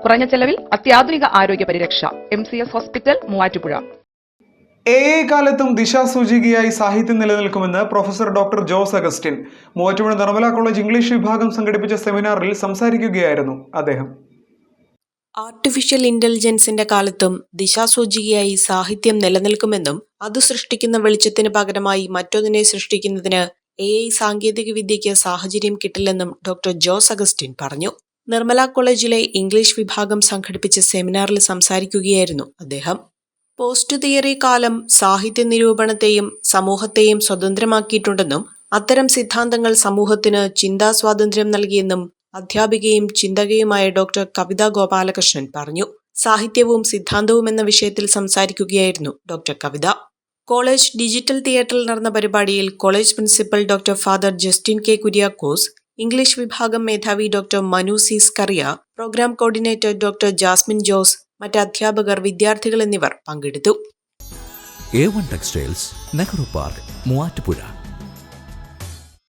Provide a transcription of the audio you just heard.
കുറഞ്ഞ ചെലവിൽ അത്യാധുനിക ആരോഗ്യ പരിരക്ഷ. MCS hospital, Muvattupuzha. കാലത്തും ദിശാസൂചികയായി സാഹിത്യം നിലനിൽക്കുമെന്ന് professor doctor Jose Augustine. Muvattupuzha Nirmala college English വിഭാഗം സംഘടിപ്പിച്ച സെമിനാറിൽ സംസാരിക്കുകയായിരുന്നു അദ്ദേഹം. ആർട്ടിഫിഷ്യൽ ഇന്റലിജൻസിന്റെ കാലത്തും ദിശാസൂചികയായി സാഹിത്യം നിലനിൽക്കുമെന്നും അത് സൃഷ്ടിക്കുന്ന വെളിച്ചത്തിന് പകരമായി മറ്റൊന്നിനെ സൃഷ്ടിക്കുന്നതിന് AI സാങ്കേതിക വിദ്യയ്ക്ക് സാഹചര്യം കിട്ടില്ലെന്നും ഡോക്ടർ ജോസ് അഗസ്റ്റിൻ പറഞ്ഞു. നിർമ്മല കോളേജിലെ ഇംഗ്ലീഷ് വിഭാഗം സംഘടിപ്പിച്ച സെമിനാറിൽ സംസാരിക്കുകയായിരുന്നു അദ്ദേഹം. പോസ്റ്റ് തിയറി കാലം സാഹിത്യ നിരൂപണത്തെയും സമൂഹത്തെയും സ്വതന്ത്രമാക്കിയിട്ടുണ്ടെന്നും അത്തരം സിദ്ധാന്തങ്ങൾ സമൂഹത്തിന് ചിന്താ സ്വാതന്ത്ര്യം നൽകിയെന്നും അധ്യാപികയും ചിന്തകയുമായ ഡോക്ടർ കവിത ഗോപാലകൃഷ്ണൻ പറഞ്ഞു. സാഹിത്യവും സിദ്ധാന്തവും എന്ന വിഷയത്തിൽ സംസാരിക്കുകയായിരുന്നു ഡോക്ടർ കവിത. കോളേജ് ഡിജിറ്റൽ തിയേറ്ററിൽ നടന്ന പരിപാടിയിൽ college principal doctor father Justin K Kuriakose, English വിഭാഗം മേധാവി doctor Manu C Scaria, program coordinator doctor Jasmine Jose, മറ്റ് അധ്യാപകർ, വിദ്യാർത്ഥികൾ എന്നിവർ പങ്കെടുത്തു. A1 textiles, Nehru park, Muvattupuzha.